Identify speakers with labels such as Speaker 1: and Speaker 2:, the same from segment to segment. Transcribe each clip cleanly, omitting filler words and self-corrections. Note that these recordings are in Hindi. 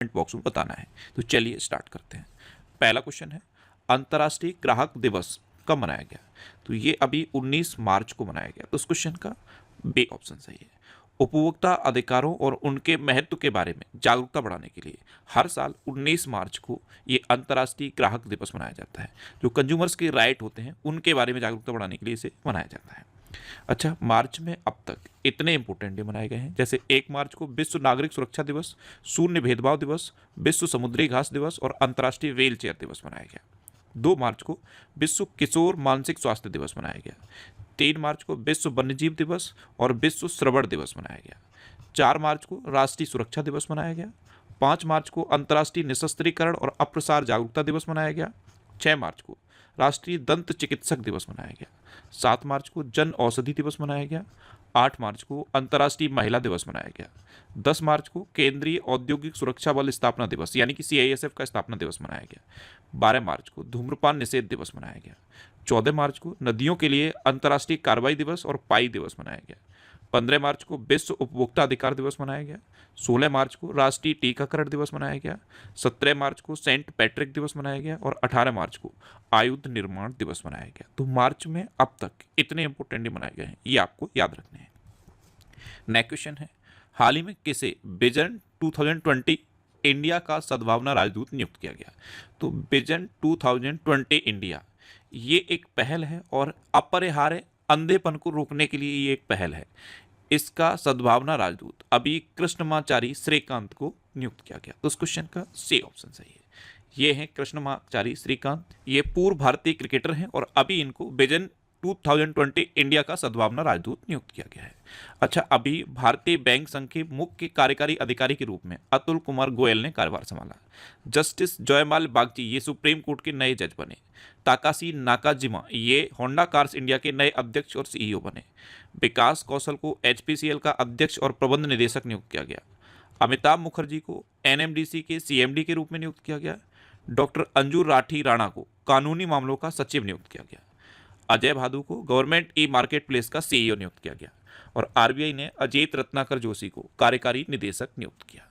Speaker 1: कमेंट बॉक्स में बताना है। तो चलिए स्टार्ट करते हैं। पहला क्वेश्चन है, अंतर्राष्ट्रीय ग्राहक दिवस कब मनाया गया? तो ये अभी 19 मार्च को मनाया गया। तो उस क्वेश्चन का बी ऑप्शन सही है। उपभोक्ता अधिकारों और उनके महत्व के बारे में जागरूकता बढ़ाने के लिए हर साल 19 मार्च को ये अंतर्राष्ट्रीय ग्राहक दिवस मनाया जाता है। जो कंज्यूमर्स के राइट होते हैं उनके बारे में जागरूकता बढ़ाने के लिए इसे मनाया जाता है। अच्छा, मार्च में अब तक इतने इंपॉर्टेंट डे मनाए गए हैं, जैसे 1 मार्च को विश्व नागरिक सुरक्षा दिवस, शून्य भेदभाव दिवस, विश्व समुद्री घास दिवस और अंतर्राष्ट्रीय व्हील चेयर दिवस मनाया गया। 2 मार्च को विश्व किशोर मानसिक स्वास्थ्य दिवस मनाया गया। 3 मार्च को विश्व वन्यजीव दिवस और विश्व श्रवण दिवस मनाया गया। 4 मार्च को राष्ट्रीय सुरक्षा दिवस मनाया गया। 5 मार्च को अंतर्राष्ट्रीय निशस्त्रीकरण और अप्रसार जागरूकता दिवस मनाया गया। 6 मार्च को राष्ट्रीय दंत चिकित्सक दिवस मनाया गया। 7 मार्च को जन औषधि दिवस मनाया गया। 8 मार्च को अंतर्राष्ट्रीय महिला दिवस मनाया गया। 10 मार्च को केंद्रीय औद्योगिक सुरक्षा बल स्थापना दिवस यानी कि CISF का स्थापना दिवस मनाया गया। 12 मार्च को धूम्रपान निषेध दिवस मनाया गया। 14 मार्च को नदियों के लिए अंतर्राष्ट्रीय कार्रवाई दिवस और पाई दिवस मनाया गया। 15 मार्च को विश्व उपभोक्ता अधिकार दिवस मनाया गया। 16 मार्च को राष्ट्रीय टीकाकरण दिवस मनाया गया। 17 मार्च को सेंट पैट्रिक दिवस मनाया गया और 18 मार्च को आयुध निर्माण दिवस मनाया गया। तो मार्च में अब तक इतने इंपोर्टेंट मनाए गए हैं, ये आपको याद रखने हैं। नेक्स्ट क्वेश्चन है, हाल ही में किसे विजन 2020 इंडिया का सद्भावना राजदूत नियुक्त किया गया? तो विजन 2020 इंडिया ये एक पहल है और अपरिहार्य अंधेपन को रोकने के लिए ये एक पहल है। इसका सद्भावना राजदूत अभी कृष्णमाचारी श्रीकांत को नियुक्त किया गया। तो उस क्वेश्चन का सी ऑप्शन सही है। ये हैं कृष्णमाचारी श्रीकांत, ये पूर्व भारतीय क्रिकेटर हैं और अभी इनको विजन 2020 इंडिया का सद्भावना राजदूत नियुक्त किया गया है। अच्छा, अभी भारतीय बैंक संघ के मुख्य कार्यकारी अधिकारी के रूप में अतुल कुमार गोयल ने कार्यभार संभाला। जस्टिस जयमाल बागची ये सुप्रीम कोर्ट के नए जज बने। ताकाशी नाकाजिमा ये होंडा कार्स इंडिया के नए अध्यक्ष और CEO बने। विकास कौशल को HPCL का अध्यक्ष और प्रबंध निदेशक नियुक्त किया गया। अमिताभ मुखर्जी को NMDC के CMD के रूप में नियुक्त किया गया। डॉक्टर अंजू राठी राणा को कानूनी मामलों का सचिव नियुक्त किया गया। अजय भादु को गवर्नमेंट मार्केट प्लेस का CEO नियुक्त किया गया और RBI ने अजीत रत्नाकर जोशी को कार्यकारी निदेशक नियुक्त किया।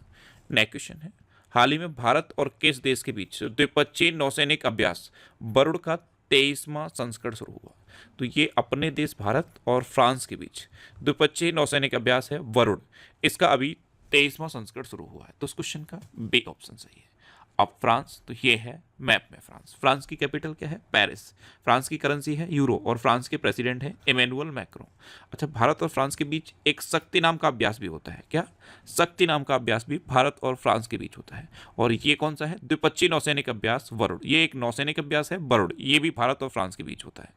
Speaker 1: नेक्स्ट क्वेश्चन है, हाल ही में भारत और किस देश के बीच द्विपक्षीय नौसैनिक अभ्यास वरुण का 23वां संस्करण शुरू हुआ? तो ये अपने देश भारत और फ्रांस के बीच द्विपक्षीय नौसैनिक अभ्यास है वरुण, इसका अभी 23वां संस्करण शुरू हुआ है। तो उस क्वेश्चन का बी ऑप्शन सही है। अब फ्रांस, तो ये है मैप में फ्रांस। फ्रांस की कैपिटल क्या है? पेरिस। फ्रांस की करेंसी है यूरो और फ्रांस के प्रेसिडेंट हैं इमैनुअल मैक्रों। अच्छा, भारत और फ्रांस के बीच एक शक्ति नाम का अभ्यास भी होता है। क्या? शक्ति नाम का अभ्यास भी भारत और फ्रांस के बीच होता है। और ये कौन सा है? द्विपक्षीय नौसैनिक अभ्यास वरुण। ये एक नौसैनिक अभ्यास है वरुण, ये भी भारत और फ्रांस के बीच होता है।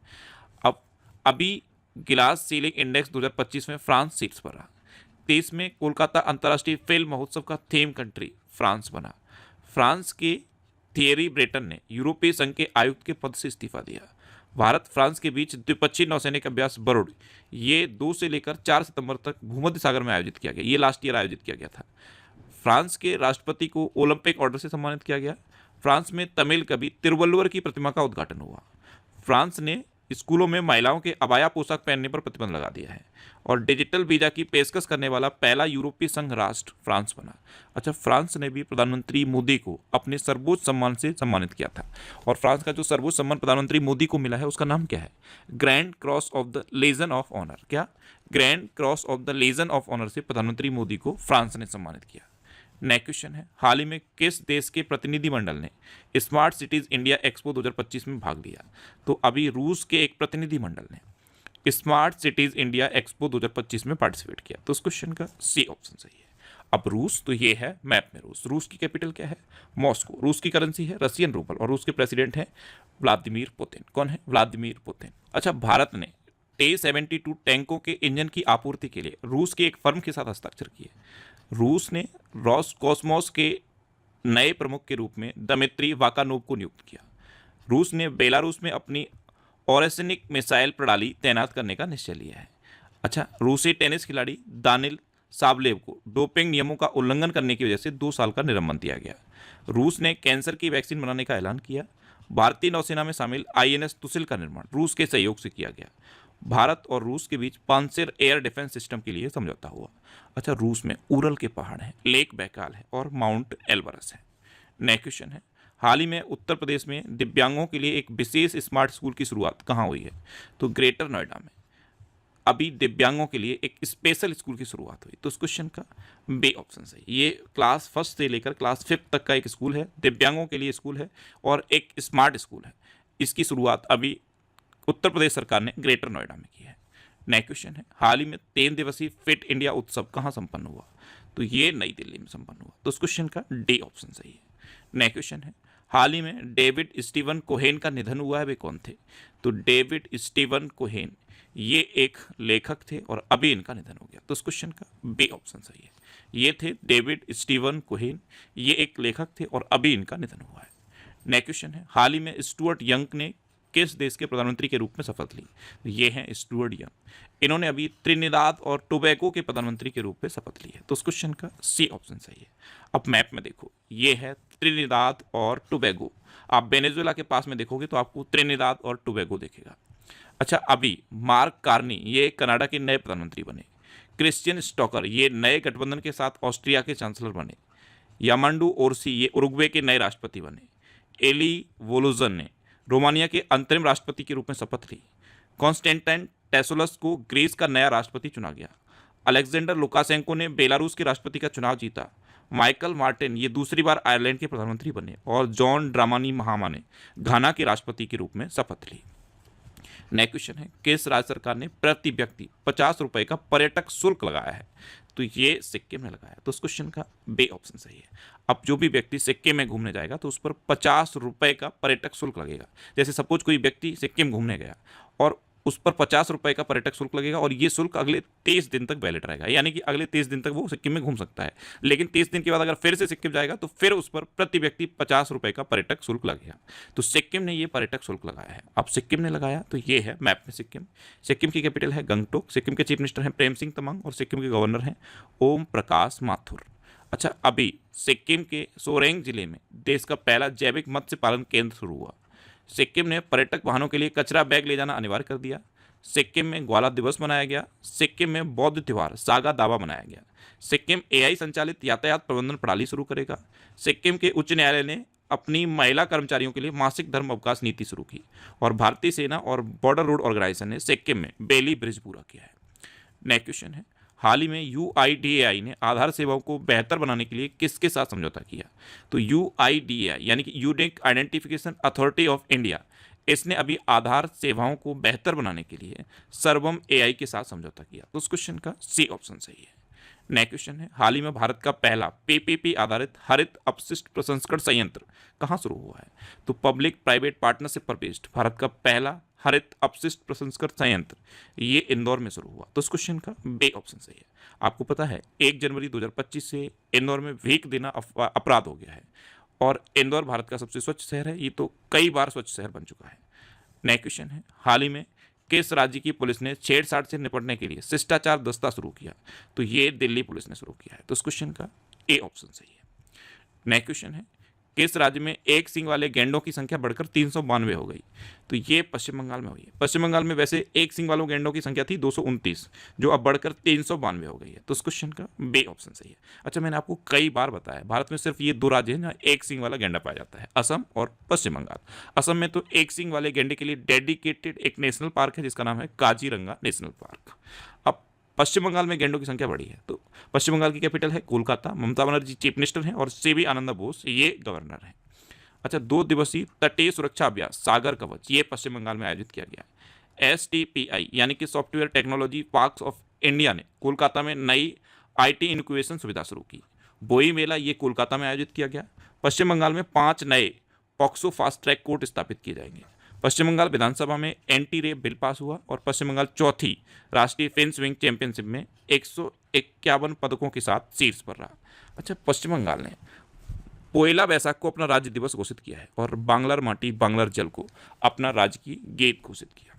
Speaker 1: अब अभी गिलास सीलिंग इंडेक्स 2025 में फ्रांस शीर्ष पर रहा। 23 में कोलकाता अंतर्राष्ट्रीय फिल्म महोत्सव का थीम कंट्री फ्रांस बना। फ्रांस के थियरी ब्रेटन ने यूरोपीय संघ के आयुक्त के पद से इस्तीफा दिया। भारत फ्रांस के बीच द्विपक्षीय नौसैनिक अभ्यास वरुण ये 2 से लेकर 4 सितंबर तक भूमध्य सागर में आयोजित किया गया। ये लास्ट ईयर आयोजित किया गया था। फ्रांस के राष्ट्रपति को ओलंपिक ऑर्डर से सम्मानित किया गया। फ्रांस में तमिल कवि तिरुवल्लुवर की प्रतिमा का उद्घाटन हुआ। फ्रांस ने स्कूलों में महिलाओं के अबाया पोशाक पहनने पर प्रतिबंध लगा दिया है और डिजिटल वीजा की पेशकश करने वाला पहला यूरोपीय संघ राष्ट्र फ्रांस बना। अच्छा, फ्रांस ने भी प्रधानमंत्री मोदी को अपने सर्वोच्च सम्मान से सम्मानित किया था और फ्रांस का जो सर्वोच्च सम्मान प्रधानमंत्री मोदी को मिला है उसका नाम क्या है? Grand cross of the legion of honour. क्या? Grand cross of the legion of honour से प्रधानमंत्री मोदी को फ्रांस ने सम्मानित किया। नेक्स्ट क्वेश्चन है, हाल ही में किस देश के प्रतिनिधिमंडल ने स्मार्ट सिटीज इंडिया एक्सपो 2025 में भाग लिया? तो अभी रूस के एक प्रतिनिधिमंडल ने स्मार्ट सिटीज इंडिया एक्सपो 2025 में पार्टिसिपेट किया। तो उस क्वेश्चन का सी ऑप्शन सही है। अब रूस, तो ये है मैप में रूस। रूस की कैपिटल क्या है? मॉस्को। रूस की करेंसी है रशियन रूबल और रूस के प्रेसिडेंट हैं व्लादिमीर पुतिन। कौन है? Vladimir Putin. अच्छा, भारत ने T-72 टैंकों के इंजन की आपूर्ति के लिए रूस के एक फर्म के साथ हस्ताक्षर किए। रूस ने रॉसकॉस्मोस के नए प्रमुख के रूप में दमित्री वाकानोव को नियुक्त किया। रूस ने बेलारूस में अपनी ओरेसनिक मिसाइल प्रणाली तैनात करने का निश्चय लिया है। अच्छा, रूसी टेनिस खिलाड़ी दानिल सावलेव को डोपिंग नियमों का उल्लंघन करने की वजह से 2 साल का निलंबन दिया गया। रूस ने कैंसर की वैक्सीन बनाने का ऐलान किया। भारतीय नौसेना में शामिल INS तुसिल का निर्माण रूस के सहयोग से किया गया भारत और रूस के बीच पांसेर एयर डिफेंस सिस्टम के लिए समझौता हुआ। अच्छा, रूस में उरल के पहाड़ हैं, लेक बैकाल है और माउंट एल्बरस है। नेक्स्ट क्वेश्चन है, हाल ही में उत्तर प्रदेश में दिव्यांगों के लिए एक विशेष स्मार्ट स्कूल की शुरुआत कहाँ हुई है? तो ग्रेटर नोएडा में अभी दिव्यांगों के लिए एक स्पेशल स्कूल की शुरुआत हुई। तो उस क्वेश्चन का बी ऑप्शन सही। ये क्लास फर्स्ट से लेकर क्लास 5 तक का एक स्कूल है, दिव्यांगों के लिए स्कूल है और एक स्मार्ट स्कूल है। इसकी शुरुआत अभी उत्तर प्रदेश सरकार ने ग्रेटर नोएडा में की है। नेक्स्ट क्वेश्चन है, हाल ही में 3 दिवसीय फिट इंडिया उत्सव कहाँ संपन्न हुआ? तो ये नई दिल्ली में संपन्न हुआ। तो उस क्वेश्चन का डी ऑप्शन सही है। नेक्स्ट क्वेश्चन है, हाल ही में डेविड स्टीवन कोहेन का निधन हुआ है, वे कौन थे? तो डेविड स्टीवन कोहेन ये एक लेखक थे और अभी इनका निधन हो गया। तो उस क्वेश्चन का बी ऑप्शन सही है। ये थे डेविड स्टीवन कोहेन, ये एक लेखक थे और अभी इनका निधन हुआ है। नेक्स्ट क्वेश्चन है, हाल ही में स्टुअर्ट यंग ने किस देश के प्रधानमंत्री के रूप में शपथ ली? ये हैं स्टुअर्ट यंग। इन्होंने अभी त्रिनिदाद और टोबैगो के प्रधानमंत्री के रूप में शपथ ली है। तो उस क्वेश्चन का सी ऑप्शन सही है। अब मैप में देखो, ये है त्रिनिदाद और टोबैगो। आप वेनेजुएला के पास में देखोगे तो आपको त्रिनिदाद और टोबैगो दिखेगा। अच्छा, अभी मार्क कार्नी ये कनाडा के नए प्रधानमंत्री बने। क्रिश्चियन स्टॉकर ये नए गठबंधन के साथ ऑस्ट्रिया के चांसलर बने। यामांडू ओरसी ये उरुग्वे के नए राष्ट्रपति बने। एली वोलुजन ने रोमानिया के अंतरिम राष्ट्रपति के रूप में शपथ ली। कॉन्स्टेंटाइन टेसोलस को ग्रीस का नया राष्ट्रपति चुना गया। अलेक्जेंडर लुकाशेंको ने बेलारूस के राष्ट्रपति का चुनाव जीता। माइकल मार्टिन ये दूसरी बार आयरलैंड के प्रधानमंत्री बने और जॉन ड्रामानी महामा ने घाना के राष्ट्रपति के रूप में शपथ ली। नेक्स्ट क्वेश्चन है, किस राज्य सरकार ने प्रति व्यक्ति 50 रुपए का पर्यटक शुल्क लगाया है? तो ये सिक्किम ने लगाया। तो उस क्वेश्चन का बी ऑप्शन सही है। अब जो भी व्यक्ति सिक्किम में घूमने जाएगा तो उस पर 50 रुपए का पर्यटक शुल्क लगेगा। जैसे सपोज कोई व्यक्ति सिक्किम घूमने गया और उस पर 50 रुपए का पर्यटक शुल्क लगेगा और ये शुल्क अगले 30 दिन तक वैलिड रहेगा, यानी कि अगले 30 दिन तक वो सिक्किम में घूम सकता है। लेकिन 30 दिन के बाद अगर फिर से सिक्किम जाएगा तो फिर उस पर प्रति व्यक्ति 50 रुपए का पर्यटक शुल्क लगेगा। तो सिक्किम ने ये पर्यटक शुल्क लगाया है। अब सिक्किम ने लगाया तो ये है मैप में सिक्किम। सिक्किम की कैपिटल है गंगटोक। सिक्किम के चीफ मिनिस्टर हैं प्रेम सिंह तमांग और सिक्किम के गवर्नर हैं ओम प्रकाश माथुर। अच्छा, अभी सिक्किम के सोरेंग जिले में देश का पहला जैविक मत्स्य पालन केंद्र शुरू हुआ। सिक्किम ने पर्यटक वाहनों के लिए कचरा बैग ले जाना अनिवार्य कर दिया। सिक्किम में ग्वाला दिवस मनाया गया। सिक्किम में बौद्ध त्योहार सागा दावा मनाया गया। सिक्किम एआई संचालित यातायात प्रबंधन प्रणाली शुरू करेगा। सिक्किम के उच्च न्यायालय ने अपनी महिला कर्मचारियों के लिए मासिक धर्म अवकाश नीति शुरू की और भारतीय सेना और बॉर्डर रोड ऑर्गेनाइजेशन ने सिक्किम में बेली ब्रिज पूरा किया है। नेक्स्ट क्वेश्चन है, हाल ही में UIDAI ने आधार सेवाओं को बेहतर बनाने के लिए किसके साथ समझौता किया? तो UIDAI यानी कि unique identification authority of India, इसने अभी आधार सेवाओं को बेहतर बनाने के लिए सर्वम AI के साथ समझौता किया। तो उस क्वेश्चन का सी ऑप्शन सही है। नेक्स्ट क्वेश्चन है, हाल ही में भारत का पहला PPP आधारित हरित अपशिष्ट प्रसंस्करण संयंत्र कहाँ शुरू हुआ है? तो पब्लिक प्राइवेट पार्टनरशिप पर बेस्ड भारत का पहला हरित अपशिष्ट प्रसंस्करण संयंत्र ये इंदौर में शुरू हुआ। तो उस क्वेश्चन का बी ऑप्शन सही है। आपको पता है 1 जनवरी 2025 से इंदौर में व्हीक देना अपराध हो गया है और इंदौर भारत का सबसे स्वच्छ शहर है। ये तो कई बार स्वच्छ शहर बन चुका है। नेक्स्ट क्वेश्चन है, हाल ही में किस राज्य की पुलिस ने छेड़छाड़ से निपटने के लिए शिष्टाचार दस्ता शुरू किया? तो ये दिल्ली पुलिस ने शुरू किया है। तो इस क्वेश्चन का ए ऑप्शन सही है। नेक्स्ट क्वेश्चन है, किस राज्य में एक सींग वाले गैंडों की संख्या बढ़कर 392 हो गई? तो ये पश्चिम बंगाल में हुई है। पश्चिम बंगाल में वैसे एक सींग वालों गैंडों की संख्या थी 229, जो अब बढ़कर 392 हो गई है। तो इस क्वेश्चन का बी ऑप्शन सही है। अच्छा, मैंने आपको कई बार बताया भारत में सिर्फ ये 2 राज्य हैं जहाँ एक सींग वाला गैंडा पाया जाता है, असम और पश्चिम बंगाल। असम में तो एक सींग वाले गैंडे के लिए डेडिकेटेड एक नेशनल पार्क है जिसका नाम है काजीरंगा नेशनल पार्क। अब पश्चिम बंगाल में गैंडों की संख्या बढ़ी है। तो पश्चिम बंगाल की कैपिटल है कोलकाता। ममता बनर्जी चीफ मिनिस्टर हैं और CB आनंद बोस ये गवर्नर हैं। अच्छा, 2 दिवसीय तटीय सुरक्षा अभ्यास सागर कवच ये पश्चिम बंगाल में आयोजित किया गया। STPI यानी कि software technology parks of India ने कोलकाता में नई IT इनक्यूबेशन सुविधा शुरू की। बोई मेला ये कोलकाता में आयोजित किया गया। पश्चिम बंगाल में 5 नए पॉक्सो फास्ट ट्रैक कोर्ट स्थापित किए जाएंगे। पश्चिम बंगाल विधानसभा में एंटी रेप बिल पास हुआ और पश्चिम बंगाल चौथी राष्ट्रीय फेंस विंग चैंपियनशिप में 151 पदकों के साथ शीर्ष पर रहा। अच्छा, पश्चिम बंगाल ने पोयला बैसाख को अपना राज्य दिवस घोषित किया है और बांग्लार माटी बांग्लार जल को अपना राज्य की गेट घोषित किया।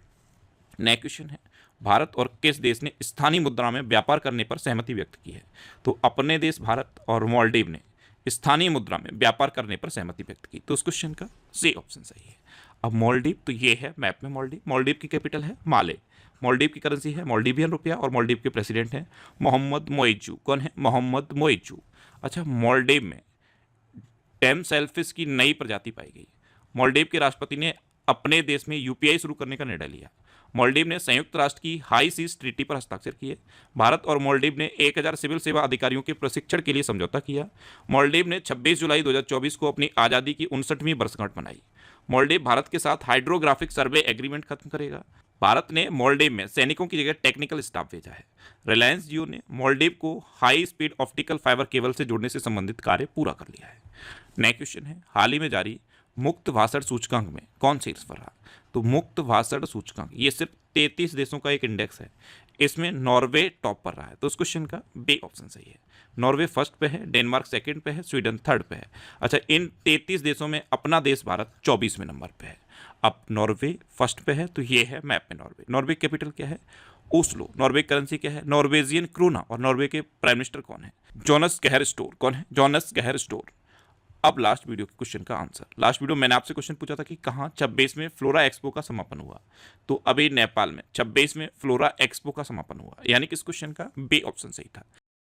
Speaker 1: नेक्स्ट क्वेश्चन है, भारत और किस देश ने स्थानीय मुद्रा में व्यापार करने पर सहमति व्यक्त की है? तो अपने देश भारत और मालदीव ने स्थानीय मुद्रा में व्यापार करने पर सहमति व्यक्त की। तो उस क्वेश्चन का सी ऑप्शन सही है। अब मालदीव तो ये है मैप में मालदीव। मालदीव की कैपिटल है माले। मालदीव की करेंसी है मालदीवियन रुपया और मालदीव के प्रेसिडेंट हैं मोहम्मद मोइजू। कौन है? मोहम्मद मोइजू। अच्छा, मालदीव में टेम सेल्फिश की नई प्रजाति पाई गई। मालदीव के राष्ट्रपति ने अपने देश में यूपीआई शुरू करने का निर्णय लिया। मालदीव ने संयुक्त राष्ट्र की हाई सीज ट्रीटी पर हस्ताक्षर किए। भारत और मालदीव ने 1000 सिविल सेवा अधिकारियों के प्रशिक्षण के लिए समझौता किया। मालदीव ने 26 जुलाई 2024 को अपनी आज़ादी की 59वीं वर्षगांठ मनाई। मालदीव भारत के साथ हाइड्रोग्राफिक सर्वे एग्रीमेंट खत्म करेगा। भारत ने मालदीव में सैनिकों की जगह टेक्निकल स्टाफ भेजा है। रिलायंस जियो ने मालदीव को high speed optical fibre cable से जोड़ने से संबंधित कार्य पूरा कर लिया है। नेक्स्ट क्वेश्चन है, हाल ही में जारी मुक्त भाषण सूचकांक में कौन शीर्ष पर रहा? तो मुक्त भाषण सूचकांक ये सिर्फ 33 देशों का एक इंडेक्स है, इसमें नॉर्वे टॉप पर रहा है। तो इस क्वेश्चन का बी ऑप्शन सही है। नॉर्वे फर्स्ट पे है, डेनमार्क सेकंड पे है, स्वीडन थर्ड पे है। अच्छा, इन 33 देशों में अपना देश भारत 24वें नंबर पे है। अब नॉर्वे फर्स्ट पे है तो ये है मैप में नॉर्वे। नॉर्वे कैपिटल क्या है? ओस्लो। नॉर्वे करेंसी क्या है? Norwegian krone. और नॉर्वे के प्राइम मिनिस्टर कौन है? जोनस गहर स्टोर। कौन है? जोनस गहर स्टोर। अब लास्ट वीडियो के क्वेश्चन का आंसर। लास्ट वीडियो मैंने आपसे क्वेश्चन पूछा था कि कहाँ 26वें फ्लोरा एक्सपो का समापन हुआ, तो अभी नेपाल में 26वें फ्लोरा एक्सपो का समापन हुआ, यानी कि इस क्वेश्चन का बी ऑप्शन सही था।